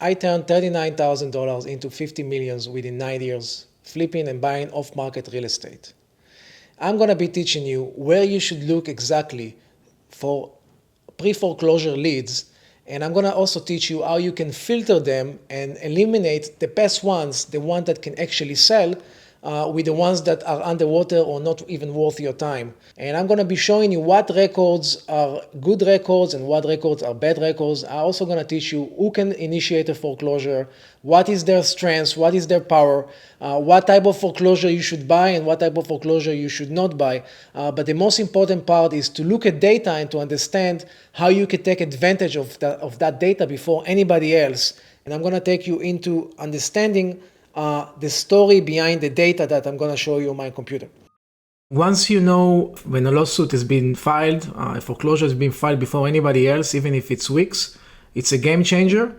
I turned $39,000 into 50 millions within 9 years, flipping and buying off-market real estate. I'm going to be teaching you where you should look exactly for pre-foreclosure leads, and I'm going to also teach you how you can filter them and eliminate the best ones, the ones that can actually sell, with the ones that are underwater or not even worth your time. And I'm going to be showing you what records are good records and what records are bad records. I'm also going to teach you who can initiate a foreclosure, what is their strengths, what is their power, what type of foreclosure you should buy and what type of foreclosure you should not buy. But the most important part is to look at data and to understand how you can take advantage of that data before anybody else. And I'm going to take you into understanding the story behind the data that I'm going to show you on my computer. Once you know when a lawsuit has been filed, a foreclosure has been filed before anybody else, even if it's weeks, it's a game changer.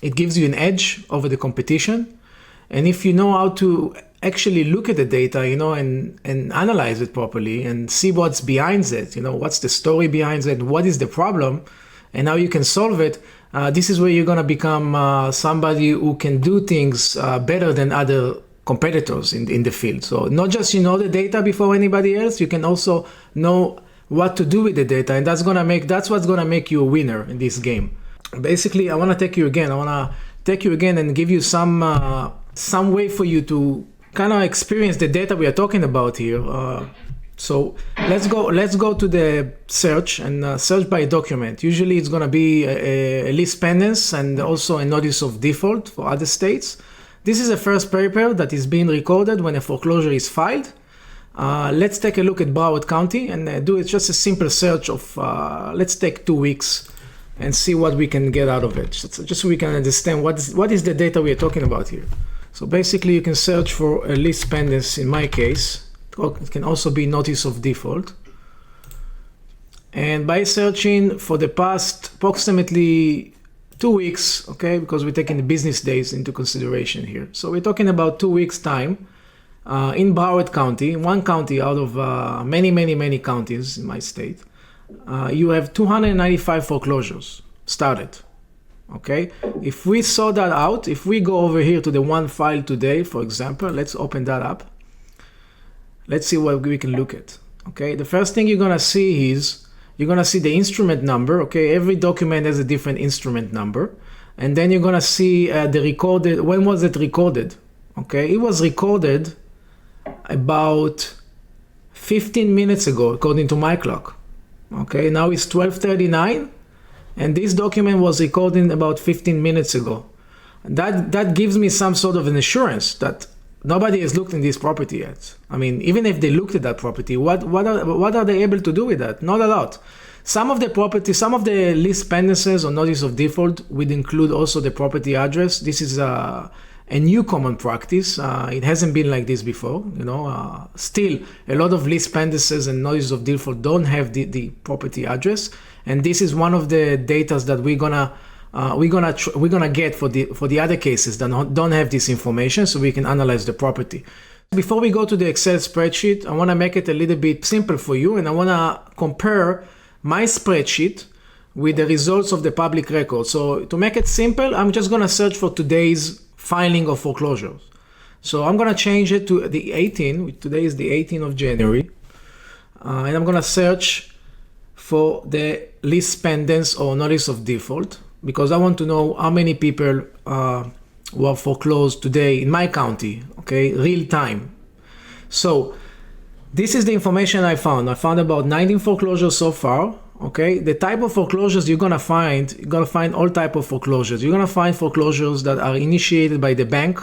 It gives you an edge over the competition. And if you know how to actually look at the data, and analyze it properly and see what's behind it, what's the story behind it, what is the problem, and how you can solve it, this is where you're going to become somebody who can do things better than other competitors in the field. So not just the data before anybody else, you can also know what to do with the data, and that's what's going to make you a winner in this game. Basically, I want to take you again and give you some way for you to kind of experience the data we are talking about here. So let's go to the search and search by document. Usually it's going to be a lease pendants and also a notice of default for other states. This is the first paper that is being recorded when a foreclosure is filed. Let's take a look at Broward County and do it just a simple search of, let's take 2 weeks and see what we can get out of it. Just so we can understand what is the data we are talking about here. So basically you can search for a lease pendants in my case. It can also be notice of default. And by searching for the past approximately 2 weeks, okay, because we're taking the business days into consideration here. So we're talking about 2 weeks time in Broward County, one county out of many counties in my state. You have 295 foreclosures started. Okay, if we sort that out, if we go over here to the one file today, for example, let's open that up. Let's see what we can look at. Okay, the first thing you're gonna see is the instrument number. Okay, every document has a different instrument number, and then you're gonna see the recorded. When was it recorded? Okay, it was recorded about 15 minutes ago, according to my clock. Okay, now it's 12:39, and this document was recorded about 15 minutes ago. That gives me some sort of an assurance that nobody has looked in this property yet. I mean, even if they looked at that property, what are they able to do with that? Not a lot. Some of the lease pendances or notice of default would include also the property address. This is a new common practice. It hasn't been like this before. Still, a lot of lease pendances and notice of default don't have the property address, and this is one of the data that we're gonna get for the other cases that don't have this information, so we can analyze the property. Before we go to the Excel spreadsheet, I want to make it a little bit simple for you, and I want to compare my spreadsheet with the results of the public record. So to make it simple, I'm just gonna search for today's filing of foreclosures. So I'm gonna change it to the 18th. Today is the 18th of January, and I'm gonna search for the lease pendants or notice of default, because I want to know how many people were foreclosed today in my county, okay, real time. So this is the information I found. I found about 19 foreclosures so far, okay. The type of foreclosures you're gonna find all type of foreclosures. You're gonna find foreclosures that are initiated by the bank.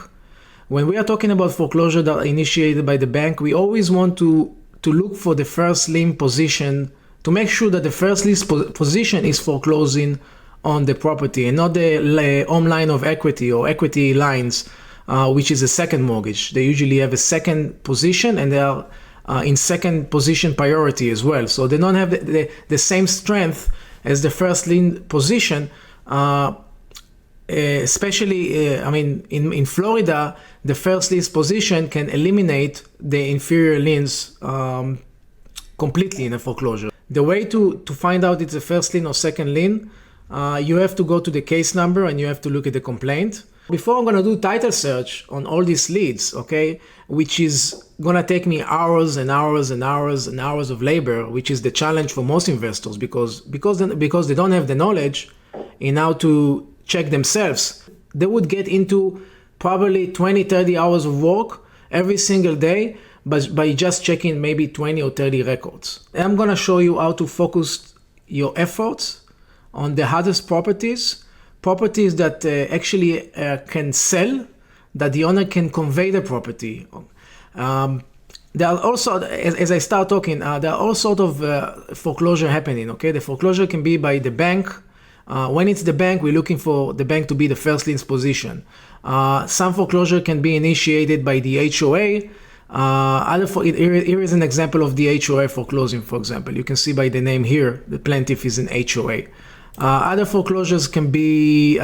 When we are talking about foreclosure that are initiated by the bank, we always want to look for the first lien position to make sure that the first lien position is foreclosing on the property and not the home line of equity or equity lines, which is a second mortgage. They usually have a second position, and they are in second position priority as well. So they don't have the same strength as the first lien position, especially, in Florida, the first lien position can eliminate the inferior liens completely in a foreclosure. The way to find out it's a first lien or second lien, you have to go to the case number and you have to look at the complaint. Before I'm gonna do title search on all these leads, okay, which is gonna take me hours and hours and hours and hours of labor, which is the challenge for most investors because they don't have the knowledge in how to check themselves. They would get into probably 20, 30 hours of work every single day, but by just checking maybe 20 or 30 records. And I'm gonna show you how to focus your efforts on the hardest properties that actually can sell, that the owner can convey the property. There are also, as I start talking, there are all sorts of foreclosure happening, okay? The foreclosure can be by the bank. When it's the bank, we're looking for the bank to be the first lien's position. Some foreclosure can be initiated by the HOA. Here is an example of the HOA foreclosing, for example. You can see by the name here, the plaintiff is an HOA. Other foreclosures can be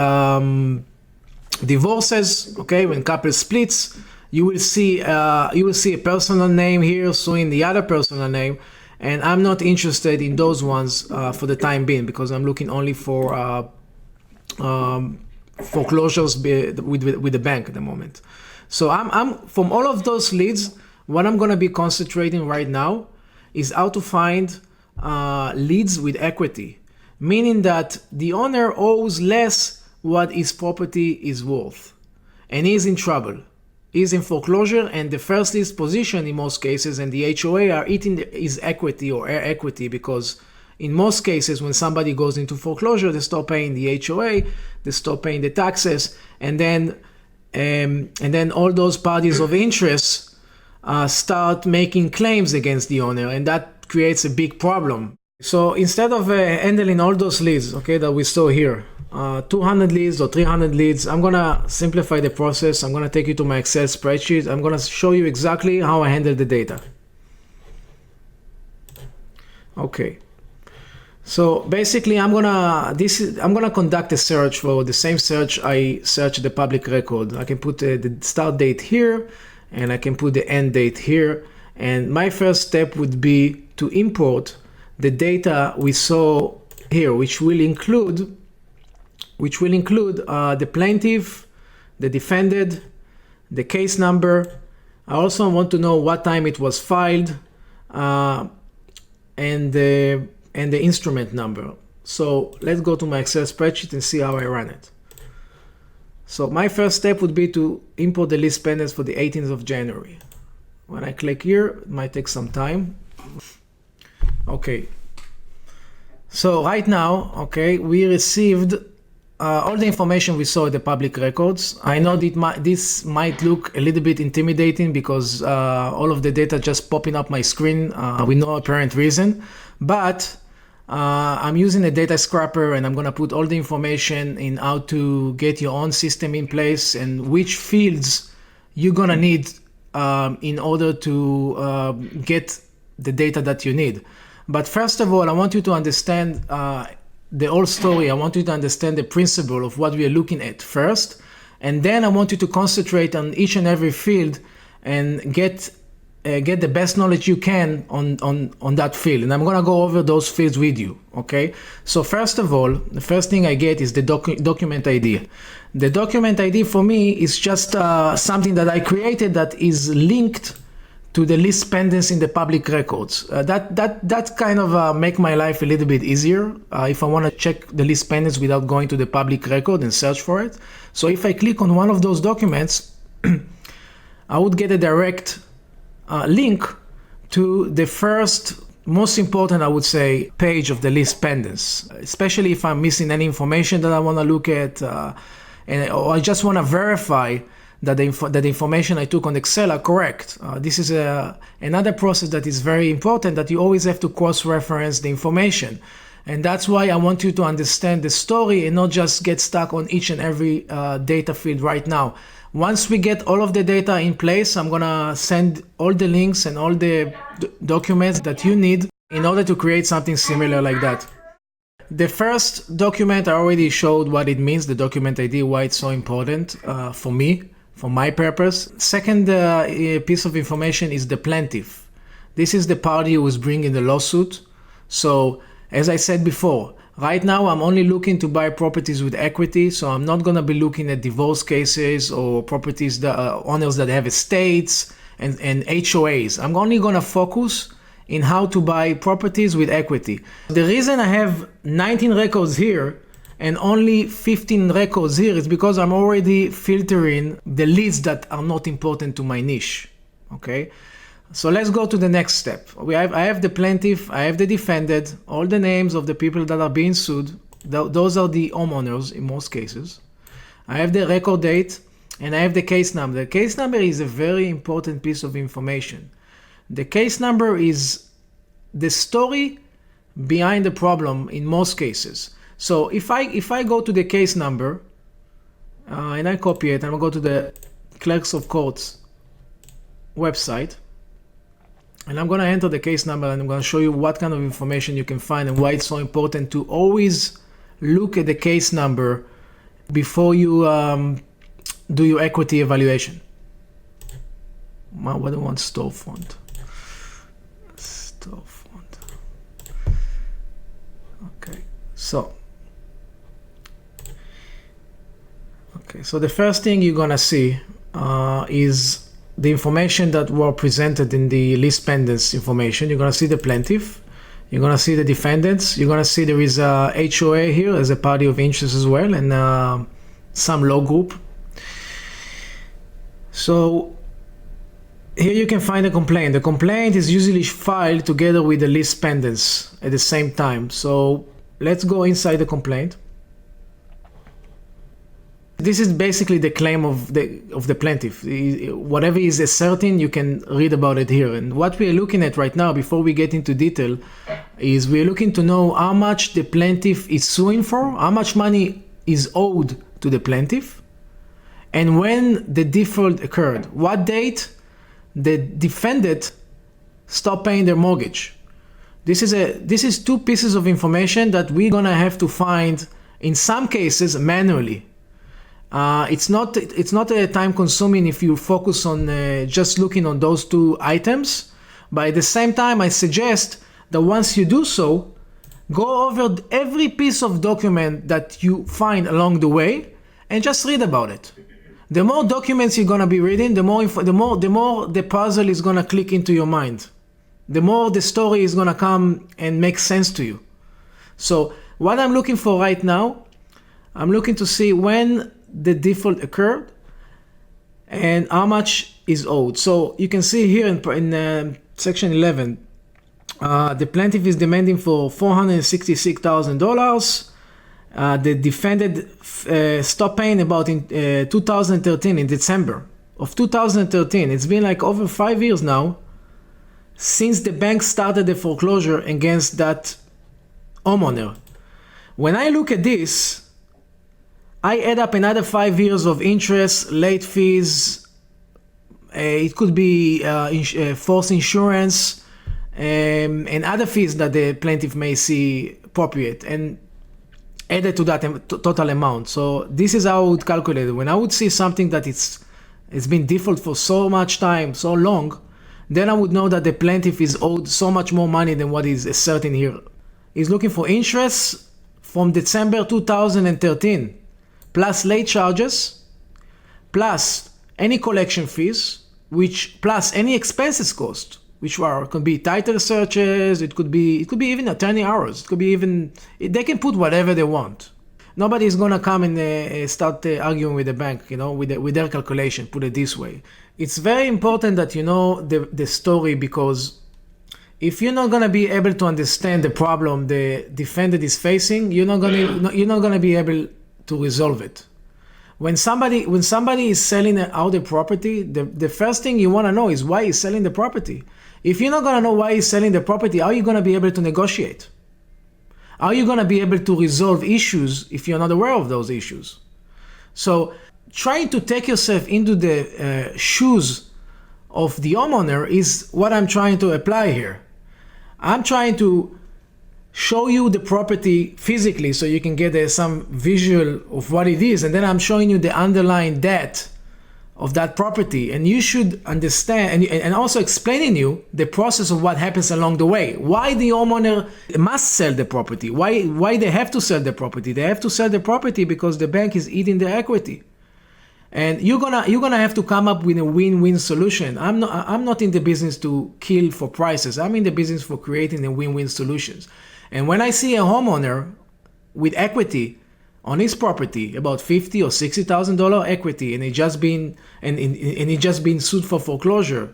divorces, okay? When couple splits, you will see a personal name here suing the other personal name, and I'm not interested in those ones for the time being because I'm looking only for foreclosures with the bank at the moment. So I'm from all of those leads, what I'm going to be concentrating right now is how to find leads with equity, meaning that the owner owes less what his property is worth, and he's in trouble. He's in foreclosure, and the first list position in most cases and the HOA are eating his equity or her equity, because in most cases when somebody goes into foreclosure, they stop paying the HOA, they stop paying the taxes, and then all those parties of interest start making claims against the owner, and that creates a big problem. So instead of handling all those leads, okay, that we saw here, 200 leads or 300 leads, I'm gonna simplify the process. I'm gonna take you to my Excel spreadsheet. I'm gonna show you exactly how I handle the data. Okay. So basically, I'm gonna conduct a search for the same search I search the public record. I can put the start date here, and I can put the end date here. And my first step would be to import the data we saw here, which will include the plaintiff, the defendant, the case number. I also want to know what time it was filed, and the instrument number. So let's go to my Excel spreadsheet and see how I run it. So my first step would be to import the list pendants for the 18th of January. When I click here, it might take some time. Okay. So right now, okay, we received all the information we saw in the public records. I know that this might look a little bit intimidating because all of the data just popping up my screen with no apparent reason, but I'm using a data scrapper, and I'm gonna put all the information in how to get your own system in place and which fields you're gonna need in order to get the data that you need. But first of all, I want you to understand the whole story. I want you to understand the principle of what we are looking at first, and then I want you to concentrate on each and every field and get the best knowledge you can on that field. And I'm gonna go over those fields with you, okay? So first of all, the first thing I get is the document ID. The document ID for me is just something that I created that is linked to the list pendants in the public records. That kind of make my life a little bit easier if I want to check the list pendants without going to the public record and search for it. So if I click on one of those documents, I would get a direct link to the first, most important, I would say, page of the list pendants, especially if I'm missing any information that I want to look at, or I just want to verify that the information I took on Excel are correct. This is another process that is very important, that you always have to cross-reference the information. And that's why I want you to understand the story and not just get stuck on each and every data field right now. Once we get all of the data in place, I'm gonna send all the links and all the documents that you need in order to create something similar like that. The first document I already showed what it means, the document ID, why it's so important for me, for my purpose. Second piece of information is the plaintiff. This is the party who is bringing the lawsuit. So as I said before, Right now, I'm only looking to buy properties with equity, so I'm not gonna be looking at divorce cases or properties that owners that have estates and HOAs. I'm only gonna focus in how to buy properties with equity. The reason I have 19 records here and only 15 records here is because I'm already filtering the leads that are not important to my niche. Okay. So let's go to the next step. I have the plaintiff, I have the defendant, all the names of the people that are being sued. Those are the homeowners in most cases. I have the record date and I have the case number. The case number is a very important piece of information. The case number is the story behind the problem in most cases. So if I go to the case number and I copy it, I'm gonna go to the Clerks of Courts website. And I'm going to enter the case number and I'm going to show you what kind of information you can find and why it's so important to always look at the case number before you do your equity evaluation. What do I want? Storefront. Storefront. Okay. So the first thing you're going to see is the information that were presented in the list pendants information. You're going to see the plaintiff, you're going to see the defendants, you're going to see there is a HOA here as a party of interest as well, and some law group. So here you can find a complaint. The complaint is usually filed together with the list pendants at the same time. So let's go inside the complaint. This is basically the claim of the plaintiff. Whatever is asserting, you can read about it here. And what we are looking at right now, before we get into detail, is we're looking to know how much the plaintiff is suing for, how much money is owed to the plaintiff, and when the default occurred. What date the defendant stopped paying their mortgage. This is two pieces of information that we're gonna have to find in some cases manually. It's not time consuming if you focus on just looking on those two items, but at the same time I suggest that once you do so, go over every piece of document that you find along the way and just read about it. The more documents you're gonna be reading, the more the puzzle is gonna click into your mind. The more the story is gonna come and make sense to you. So what I'm looking for right now, I'm looking to see when the default occurred and how much is owed. So you can see here in section 11, the plaintiff is demanding for $466,000. The defendant stopped paying about in 2013, in December of 2013. It's been like over 5 years now since the bank started the foreclosure against that homeowner. When I look at this, I add up another 5 years of interest, late fees. It could be forced insurance and other fees that the plaintiff may see appropriate, and added to that total amount. So this is how I would calculate it. When I would see something that it's been default for so much time, so long, then I would know that the plaintiff is owed so much more money than what is asserting here. He's looking for interest from December 2013. Plus late charges, plus any collection fees, which plus any expenses cost, which could be title searches, it could be even attorney hours, they can put whatever they want. Nobody is gonna come and start arguing with the bank, with their calculation. Put it this way. It's very important that you know the story, because if you're not gonna be able to understand the problem the defendant is facing, you're not gonna be able to resolve it. When somebody is selling out the property, the first thing you want to know is why he's selling the property. If you're not going to know why he's selling the property, how are you going to be able to negotiate? How are you going to be able to resolve issues if you're not aware of those issues? So trying to take yourself into the shoes of the homeowner is what I'm trying to apply here. I'm trying to show you the property physically so you can get some visual of what it is, and then I'm showing you the underlying debt of that property, and you should understand and also explaining you the process of what happens along the way. Why the homeowner must sell the property? Why they have to sell the property? They have to sell the property because the bank is eating their equity. And you're gonna have to come up with a win-win solution. I'm not in the business to kill for prices. I'm in the business for creating a win-win solutions. And when I see a homeowner with equity on his property, about $50,000 or $60,000 equity, and he just been sued for foreclosure,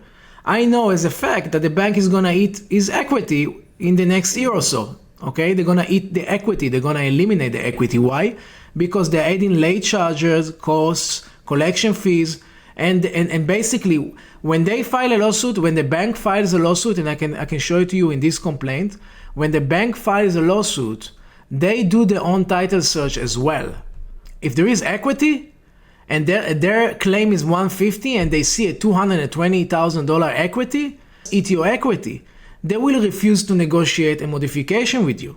I know as a fact that the bank is gonna eat his equity in the next year or so. Okay, they're gonna eat the equity. They're gonna eliminate the equity. Why? Because they're adding late charges, costs, collection fees, and basically when they file a lawsuit, when the bank files a lawsuit, and I can show it to you in this complaint, when the bank files a lawsuit, they do their own title search as well. If there is equity and their claim is $150 and they see a $220,000 equity, eat your equity, they will refuse to negotiate a modification with you.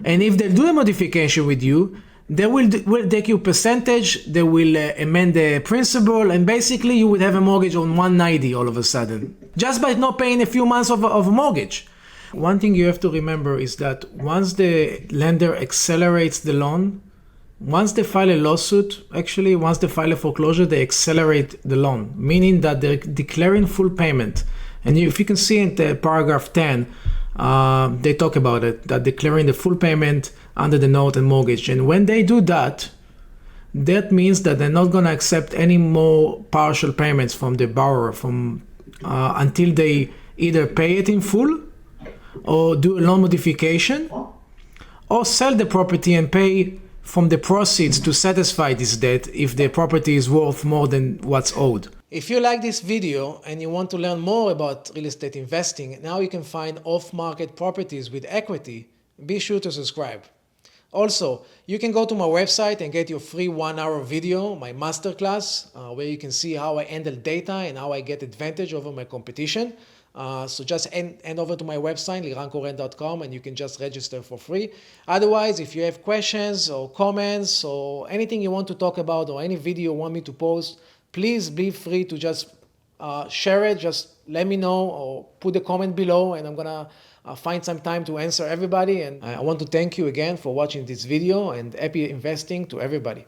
And if they do a modification with you, they will take your percentage, they will amend the principal, and basically you would have a mortgage on $190 all of a sudden, just by not paying a few months of a mortgage. One thing you have to remember is that once the lender accelerates the loan, once they file a lawsuit, actually once they file a foreclosure, they accelerate the loan, meaning that they're declaring full payment. And if you can see in the paragraph 10, they talk about it, that declaring the full payment under the note and mortgage. And when they do that, that means that they're not going to accept any more partial payments from the borrower until they either pay it in full or do a loan modification or sell the property and pay from the proceeds to satisfy this debt if the property is worth more than what's owed. If you like this video and you want to learn more about real estate investing, now you can find off-market properties with equity. Be sure to subscribe. Also, you can go to my website and get your free 1-hour video, my masterclass, where you can see how I handle data and how I get advantage over my competition. So just hand over to my website, lirankoren.com, and you can just register for free. Otherwise, if you have questions or comments or anything you want to talk about or any video you want me to post, please be free to just share it. Just let me know or put a comment below, and I'm gonna find some time to answer everybody. And I want to thank you again for watching this video, and happy investing to everybody.